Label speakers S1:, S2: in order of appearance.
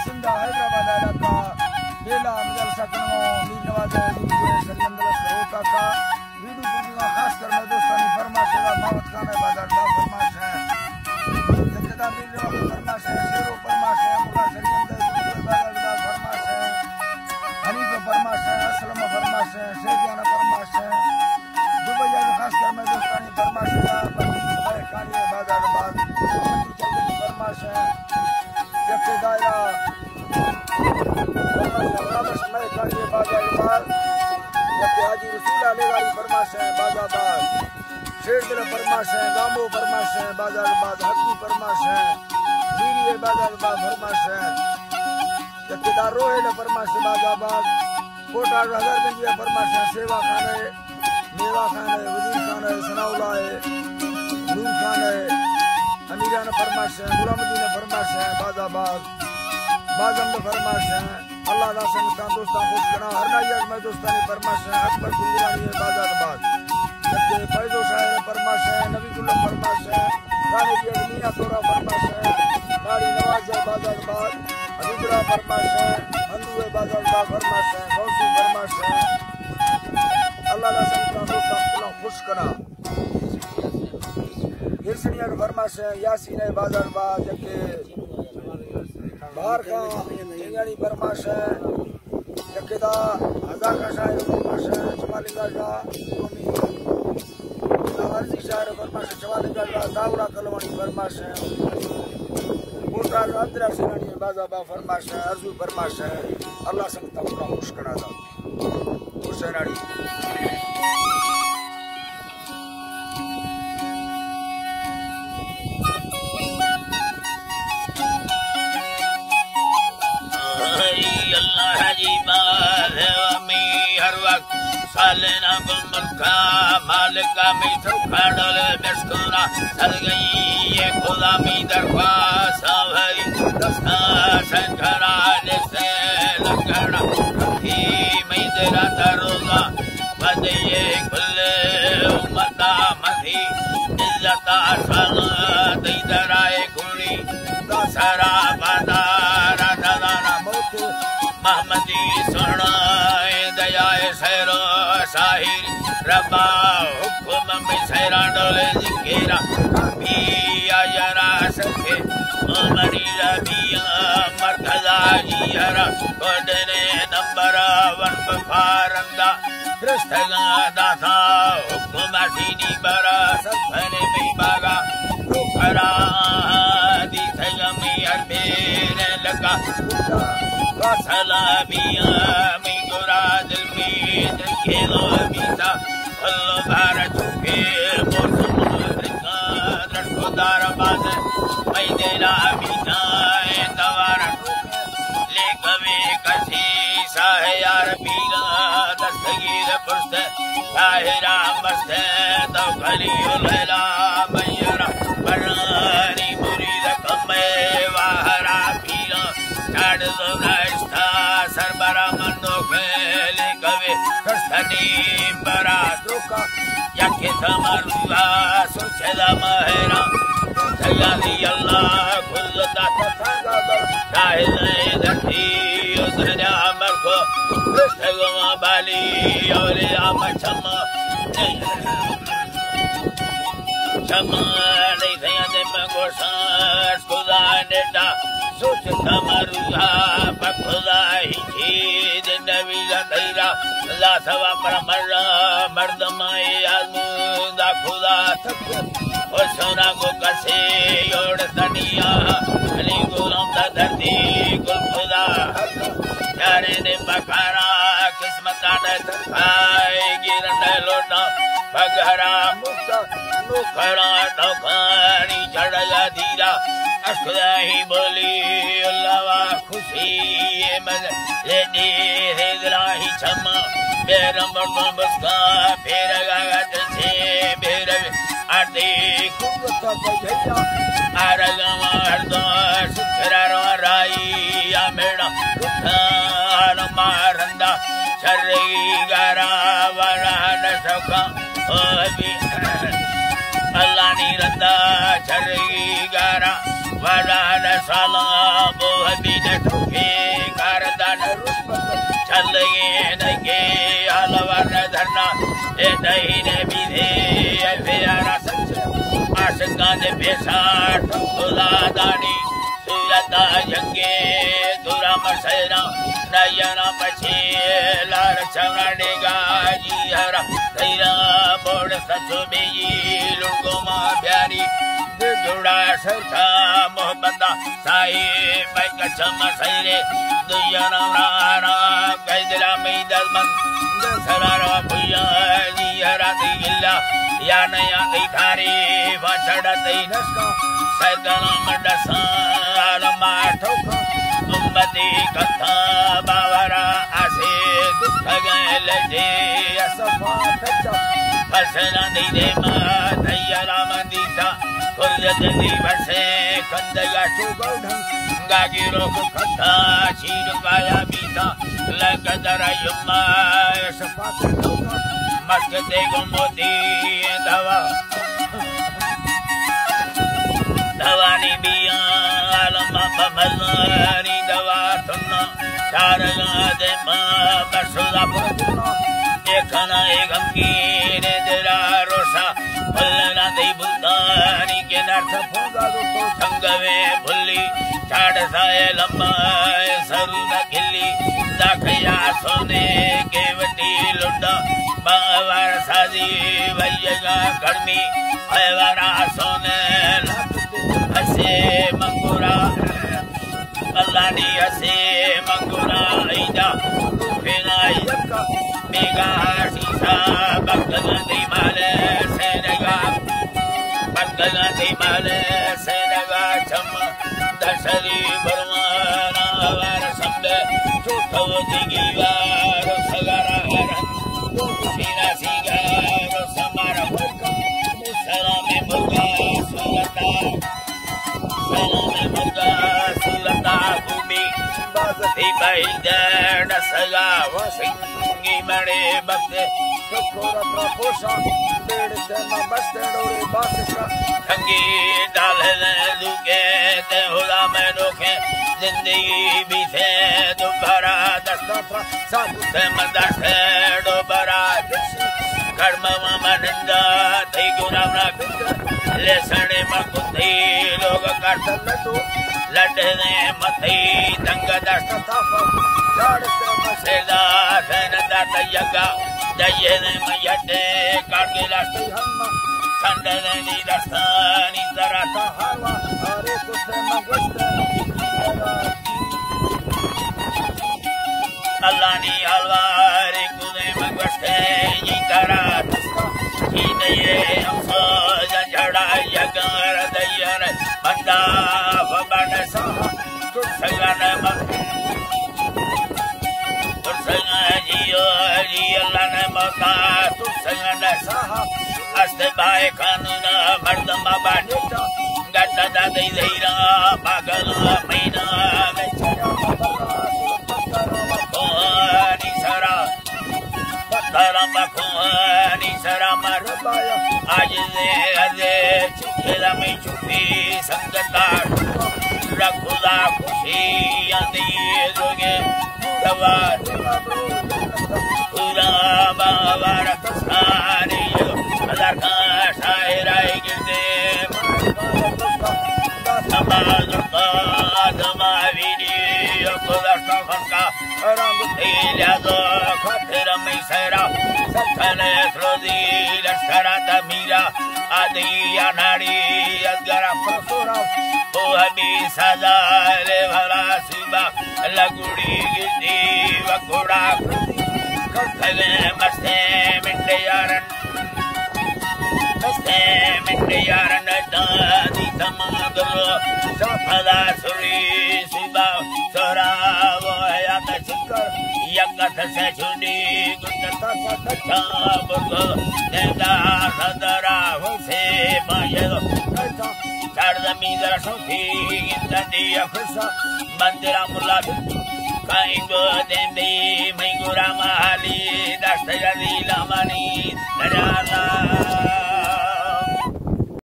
S1: सिंधा हैदराबाद इलाका बेला मजल सकनो मीर नवाज सरगंदल सरोका का वीडियो पूरी खास कर मैं दोस्तानी फरमाश है मावत खान बाजार बा फरमाश है जगदा मीर नवाज फरमाश है शेरो फरमाश है मुला सरगंदल बाजार बा फरमाश है हनीफ फरमाश है असलम फरमाश है शेजाना फरमाश है दुबई का खास कर मैं दोस्तानी फरमाश है कानी बाजार बा फरमाश है जबकि दायरा फरमाश मैं कानी बाजार बा जबकि हाजी रसूल अलेगारी फरमाश है बाजाबाद शेर दिल फरमाश है गांबो फरमाश है बाजाबाद हक्की फरमाश है मीरी बाजाबाद फरमाश है जबकि दारोहे फरमाश है बाजाबाद कोटा हजारगंज फरमाश है सेवा खान है मेवा खान है वजीर खान है सनाउल्ला है नूर खान है अमीरान फरमाश है गुलामुद्दीन फरमाश है बाजाबाद बाजम फरमाश है अल्लाह का संगता दोस्ता खुश करा हर नाइज में दोस्तानी फरमाश है अकबर कुंजरानी है बाजाबाद जबकि फैजो शायर फरमाश है नबी गुल्लम फरमाश है रानी की अजमिया तोरा फरमाश है नारी नवाज है बाजाबाद हबीबरा फरमाश है हंदू है बाजाबाद फरमाश है गौसी फरमाश है अल्लाह का संगता दोस्ता खुश करा हिरसनिया फरमाश है यासीन है बाजाबाद जबकि बाहर का इंगानी फरमाश है जकेदा हजार का शायर फरमाश है चमालिंगा का अर्जी शायर फरमाश है चमालिंगा का दावरा कलवानी फरमाश है कोटा रात्रा सेनानी बाजाबा फरमाश है अर्जू फरमाश है अल्लाह संगता पूरा खुश करा था हुसैनानी सालेना गुलमलका मालिका में सुखाड़ल बेस्कुना सर गई ये खुदा में दरख्वास्त भरी दस्ता संखरा से लगना ही मैं तेरा दरोगा बदये खुले उम्मता मधी इज्जता सलात इधराए कुड़ी दसरा बादारा दाना मौत महमदी सुनाए दयाए सैरो साहिर रबा हुक्म में सैरा डोले जिकेरा पिया जरा सके मरी रबिया मर्तजा जियरा कोडने नंबर 1 फारंदा प्रस्तगा दाता हुक्म सीनी बरा सफने में बागा रुखरा दी थगमी अरबेर लगा सलामिया में गुरा दिल में खेलो बीता अल्लाह भारत के मौसम खुदार बात मैं तेरा बीता दवार ले कभी कसी साहे यार पीला दस्तगीर पुस्त साहिरा मस्त तो खली उलैला मैरा बरानी मुरीद कमे वाहरा पीला चाड़ दो सरबरा मनो खेले कवे कस्तनी बरा दुका यके थमरुआ सुचला महरा तयाली अल्लाह खुदा तथागा शाहिद दती उधरा मरको प्रस्तगमा बाली और आमचम चमा नहीं थया दे मगोसा खुदा नेटा सोच थमरुआ खुदा ही नबी ज़रा ला सवा पर मर्दमाए आज़मूदा खुदा तक और सोना को कसे योड़ तनिया अली गुलाम दा धरती गुल खुदा यारे ने बखारा किस्मत आने खाए गिरन लोटा बगहरा मुक्ता नुखरा नौकरी चढ़ा धीरा खुदा ही बोली अल्लाह खुशी मज लेडी हेदरा ही छमा बेरम बस्का फेर गागत से बेर आदि कुवत बजया आरगमा हरदो सुखरा राई या मेड़ा उठान मारंदा शर्री गारा वाला न सका ओ भी अल्लाह नी रंदा शर्री गारा वाला न साला वो भी न
S2: बेसाट खुदा दानी सूरता जंगे दुरा मसरा नयना पछे लार चवड़ेगा जी हरा तेरा बोड़ सचो बेजी लुंगो मां प्यारी जुड़ा सरथा मोहब्बत साई बैक चम सैरे दुयना नारा कैदला मैदल मन सरारा भुया जी हरा दिला या नया दई थारी वाछड़ा दई नस्का सैदना मडसा आलमा ठोका उम्मती कथा बावरा आसे दुख गए लजे असफा फचा फसना दी दे मा दयरा मंदीता कुल जदी बसे कंदया चुगौढं गागिरो कथा चीर काया बीता लगदरा युमा सफा ठोका मस्ते गुमोदी दवा दवानी बिया आलमा बमलनी दवा सुन्ना चारगा दे बसुदा पुरना देखना एक गमगीन तेरा रोसा फलना दे बुल्दानी के नर्थ फोगा तो संगवे भुल्ली चाड़ साए लंबा सरू न खिल्ली दाखया सोने के वटी लुंडा बावर साजी वैयगा गर्मी हैवारा सोने हसे मंगुरा अल्लानी हसे मंगुरा ईदा फिनाई मेगा शीशा बगलती माले सेनगा चम दशरी बरमाना वार संबे चूठो दिगी वार सगारा हरन सीना सीगार समारा भरका मुसरा में मुर्गा सुलता भूमि बाजती बैदन सगा वसिंगी मरे बक्ते चकोरा प्रपोषा बेड़ तेना बस्ते डोरे बासिका ठंगी डाले दुके ते होला में रोके जिंदगी भी थे दोबारा दस्ता था साबुते मंदासे दोबारा कर्मवा मनंदा थई गुरामना बिंद्र लेसने मकुंदी लोग करतन लड्डू लड्डने मथई दंग दस्त ताफ झाड़ते मसेदा सनदा तयगा जयने मयटे काटे लास्ती हम्मा कंडने नी दस्तानी जराता हवा अरे कुत्ते मगस्ते अल्लाह नी अलवारे कुदे मगस्ते जी करा ये हमसा जड़ा यगर दयर बंदा बन सा तुसगन मन तुसगन जियो जी अल्लाह ने मका तुसगन सा अस्ते बाय कानून मर्दम बाबा नेता गड्डा दई देरा पागल महीना कोनी सरा धर्म कोनी सरा मरबाया आज ले चिखला में चुपी संगता रखुदा खुशी आंदी जोगे दवा पूरा बावर सारी हजार का शायराई गिरदे नमाज का दमावीनी खुदा का रंग तेलिया दो खतर में सरा सखने रोजी लश्करा तमीरा आदि अनाड़ी अगरा फसुरा ओ हबी सजा ले भला सुबा लगुड़ी गिरदी वकुड़ा खले मस्ते मिंडे यारन दादी तमागलो सफला सुरी सुबा सोरा वो याद चिकर यगत से छुड़ी गुंडता सच्चा बुगो नेदा सदरा होसे पायलो चार जमीन रसोथी इंदी अफसा मंदिरा मुला काइंगो देंदी मैगुरा माली दस्तयदी लामनी दराला